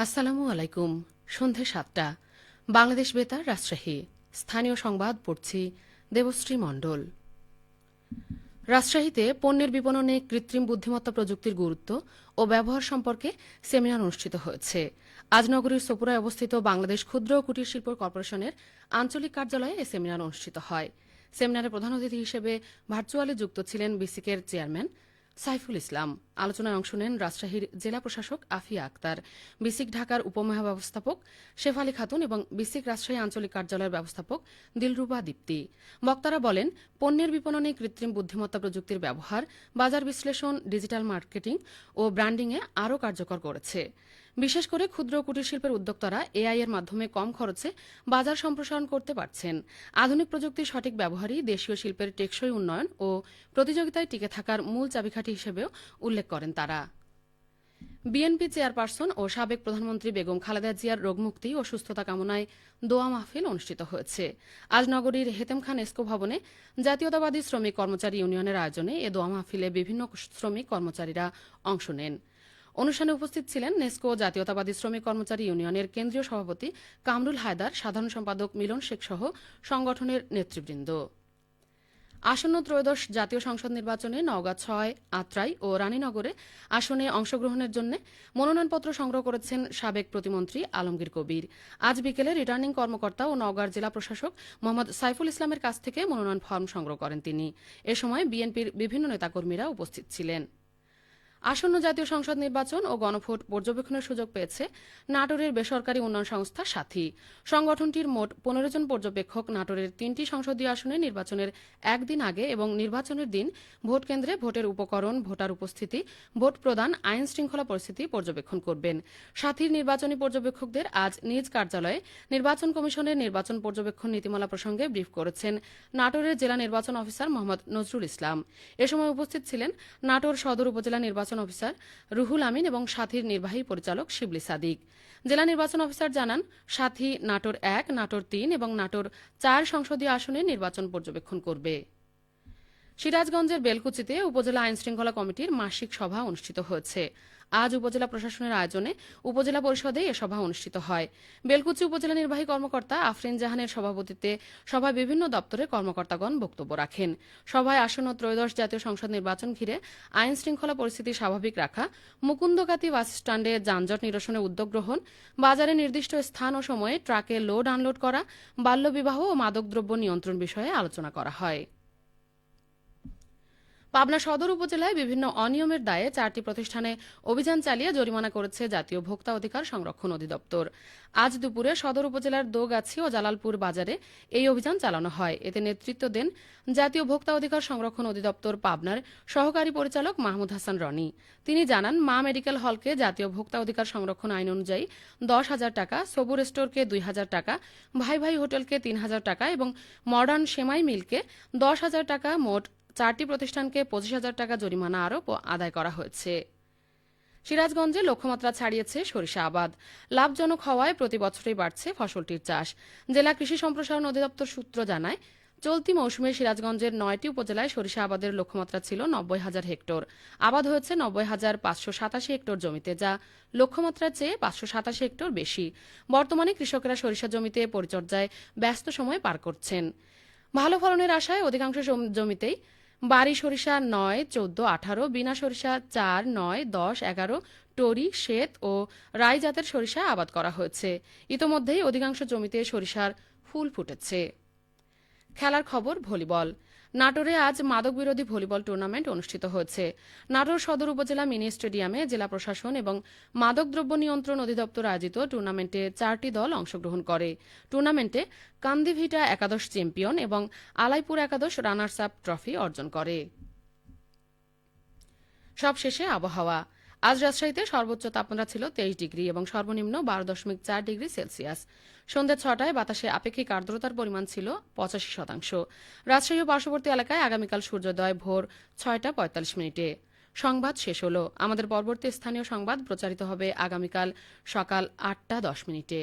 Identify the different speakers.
Speaker 1: আসসালামু আলাইকুম। সন্ধে ৭টা। বাংলাদেশ বেতার, রাজশাহী। স্থানীয় সংবাদ পড়ছি দেবশ্রী মণ্ডল। রাজশাহীতে পণ্যের বিপণনে কৃত্রিম বুদ্ধিমত্তা প্রযুক্তির গুরুত্ব ও ব্যবহার সম্পর্কে সেমিনার অনুষ্ঠিত হয়েছে। আজ নগরীর সোপুরায় অবস্থিত বাংলাদেশ ক্ষুদ্র ও কুটির শিল্প কর্পোরেশনের আঞ্চলিক কার্যালয়ে এ সেমিনার অনুষ্ঠিত হয়। সেমিনারে প্রধান অতিথি হিসেবে ভার্চুয়ালি যুক্ত ছিলেন বিসিকের চেয়ারম্যান সাইফুল ইসলাম। আলোচনায় অংশ নেন রাজশাহীর জেলা প্রশাসক আফিয়া আক্তার, বিসিক ঢাকার উপমহাব্যবস্থাপক শেফালী খাতুন এবং বিসিক রাজশাহী আঞ্চলিক কার্যালয়ের ব্যবস্থাপক দিলরুবা দীপ্তি। বক্তারা বলেন, পণ্যের বিপণনে কৃত্রিম বুদ্ধিমত্তা প্রযুক্তির ব্যবহার বাজার বিশ্লেষণ, ডিজিটাল মার্কেটিং ও ব্র্যান্ডিংয়ে আরও কার্যকর করেছে। বিশেষ করে ক্ষুদ্র ও কুটির শিল্পের উদ্যোক্তারা এআই এর মাধ্যমে কম খরচে বাজার সম্প্রসারণ করতে পারছেন। আধুনিক প্রযুক্তির সঠিক ব্যবহারই দেশীয় শিল্পের টেকসই উন্নয়ন ও প্রতিযোগিতায় টিকে থাকার মূল চাবিকাঠি হিসেবেও উল্লেখ করেন তারা। বিএনপি চেয়ারপারসন ও সাবেক প্রধানমন্ত্রী বেগম খালেদা জিয়ার রোগমুক্তি ও সুস্থতা কামনায় দোয়া মাহফিল অনুষ্ঠিত হয়েছে। আজ নগরীর হেতেম খান এসকো ভবনে জাতীয়তাবাদী শ্রমিক কর্মচারী ইউনিয়নের আয়োজনে এ দোয়া মাহফিলে বিভিন্ন শ্রমিক কর্মচারীরা অংশ নেন। অনুষ্ঠানে উপস্থিত ছিলেন নেসকো জাতীয়তাবাদী শ্রমিক কর্মচারী ইউনিয়নের কেন্দ্রীয় সভাপতি কামরুল হায়দার, সাধারণ সম্পাদক মিলন শেখ সহ সংগঠনের নেতৃবৃন্দ। আসন্ন ত্রয়োদশ জাতীয় সংসদ নির্বাচনে নওগাঁ ৬, আত্রাই ও রানীনগরে আসনে অংশগ্রহণের জন্য মনোনয়নপত্র সংগ্রহ করেছেন সাবেক প্রতিমন্ত্রী আলমগীর কবির। আজ বিকেলে রিটার্নিং কর্মকর্তা ও নওগাঁর জেলা প্রশাসক মোহাম্মদ সাইফুল ইসলামের কাছ থেকে মনোনয়ন ফর্ম সংগ্রহ করেন তিনি। এ সময় বিএনপির বিভিন্ন নেতাকর্মীরা উপস্থিত ছিলেন। আসন্ন জাতীয় সংসদ নির্বাচন ও গণভোট পর্যবেক্ষণের সুযোগ পেয়েছে নাটোরের বেসরকারি উন্নয়ন সংস্থা সাথী। সংগঠনটির মোট ১৫ জন পর্যবেক্ষক নাটোরের ৩টি সংসদীয় আসনে নির্বাচনের একদিন আগে এবং নির্বাচনের দিন ভোট কেন্দ্রে ভোটের উপকরণ, ভোটার উপস্থিতি, ভোট প্রদান, আইন শৃঙ্খলা পরিস্থিতি পর্যবেক্ষণ করবেন। সাথীর নির্বাচনী পর্যবেক্ষকদের আজ নিজ কার্যালয়ে নির্বাচন কমিশনের নির্বাচন পর্যবেক্ষণ নীতিমালা প্রসঙ্গে ব্রিফ করেছেন নাটোরের জেলা নির্বাচন অফিসার মোহাম্মদ নজরুল ইসলাম। এ সময় উপস্থিত ছিলেন নাটোর সদর উপজেলা নির্বাচন অফিসার রুহুল আমিন এবং সাথীর নির্বাহী পরিচালক শিবলি সাদিক। জেলা নির্বাচন অফিসার জানান, সাথী নাটোর ১, নাটোর ৩ এবং নাটোর ৪ সংসদীয় আসনে নির্বাচন পর্যবেক্ষণ করবে। সিরাজগঞ্জের বেলকুচিতে উপজেলা আইন শৃঙ্খলা কমিটির মাসিক সভা অনুষ্ঠিত হয়েছে। আজ উপজেলা প্রশাসনের আয়োজনে উপজেলা পরিষদে এ সভা অনুষ্ঠিত হয়। বেলকুচি উপজেলা নির্বাহী কর্মকর্তা আফরিন জাহানের সভাপতিত্বে সভায় বিভিন্ন দপ্তরের কর্মকর্তাগণ বক্তব্য রাখেন। সভায় আসন্ন ত্রয়োদশ জাতীয় সংসদ নির্বাচন ঘিরে আইন শৃঙ্খলা পরিস্থিতি স্বাভাবিক রাখা, মুকুন্দকাতি বাসস্ট্যান্ডে যানজট নিরসনে উদ্যোগ গ্রহণ, বাজারে নির্দিষ্ট স্থান ও সময়ে ট্রাকে লোড আনলোড করা, বাল্যবিবাহ ও মাদকদ্রব্য নিয়ন্ত্রণ বিষয়ে আলোচনা করা হয়। পাবনা সদর উপজেলায় বিভিন্ন অনিয়মের দায়ে 4টি প্রতিষ্ঠানে অভিযান চালিয়ে জরিমানা করেছে জাতীয় ভোক্তা অধিকার সংরক্ষণ অধিদপ্তর। আজ দুপুরে সদর উপজেলার দোগাছি ও জালালপুর বাজারে এই অভিযান চালানো হয়। এতে নেতৃত্ব দেন জাতীয় ভোক্তা অধিকার সংরক্ষণ অধিদপ্তর পাবনার সহকারী পরিচালক মাহমুদ হাসান রনি। তিনি জানান, মা মেডিকেল হলকে জাতীয় ভোক্তা অধিকার সংরক্ষণ আইন অনুযায়ী 10,000 টাকা, সবুর স্টোরকে 2,000 টাকা, ভাই ভাই হোটেলকে 3,000 টাকা এবং মডার্ন সেমাই মিলকে 10,000 টাকা, মোট 4টি প্রতিষ্ঠানকে 25,000 টাকা জরিমানা আরোপ আদায় করা হয়েছে। সিরাজগঞ্জে লক্ষ্যমাত্রা ছাড়িয়েছে সরিষা আবাদ। লাভজনক হওয়ায় প্রতি বছরই বাড়ছে ফসলটির চাষ। জেলা কৃষি সম্প্রসারণ অধিদপ্তর সূত্র জানায়, চলতি মৌসুমে সিরাজগঞ্জের 9টি উপজেলায় সরিষা আবাদের লক্ষ্যমাত্রা ছিল 90,000 হেক্টর। আবাদ হয়েছে 90,587 হেক্টর জমিতে, যা লক্ষ্যমাত্রার চেয়ে 587 হেক্টর বেশি। বর্তমানে কৃষকেরা সরিষা জমিতে পরিচর্যায় ব্যস্ত সময় পার করছেন। ভালো ফলনের আশায় অধিকাংশ জমিতেই বাড়ি সরিষা 9, 14, 18, বিনা সরিষা 4, 9, 10, 11, টরি, শ্বেত ও রাই জাতের সরিষা আবাদ করা হয়েছে। ইতোমধ্যেই অধিকাংশ জমিতে সরিষার ফুল ফুটেছে। খেলার খবর, ভলিবল। নাটোরে আজ মাদক বিরোধী ভলিবল টুর্নামেন্ট অনুষ্ঠিত হয়েছে। নাটোর সদর উপজেলা মিনি স্টেডিয়ামে জেলা প্রশাসন এবং মাদকদ্রব্য নিয়ন্ত্রণ অধিদপ্তর আয়োজিত টুর্নামেন্টে 4টি দল অংশগ্রহণ করে। টুর্নামেন্টে কান্দিভিটা একাদশ চ্যাম্পিয়ন এবং আলাইপুর একাদশ রানার্স আপ ট্রফি অর্জন করে। সবশেষে আবহাওয়া। আজ রাজশাহীতে সর্বোচ্চ তাপমাত্রা ছিল 23 ডিগ্রি এবং সর্বনিম্ন 12.4 ডিগ্রি সেলসিয়াস। সন্ধ্যা 6টায় বাতাসে আপেক্ষিক আর্দ্রতার পরিমাণ ছিল 85%। রাজশাহী ও পার্শ্ববর্তী এলাকায় আগামীকাল সূর্যোদয় ভোর 6টা 45 মিনিটে। সংবাদ শেষ হল। আমাদের পরবর্তী স্থানীয় সংবাদ প্রচারিত হবে আগামীকাল সকাল 8টা 10 মিনিটে।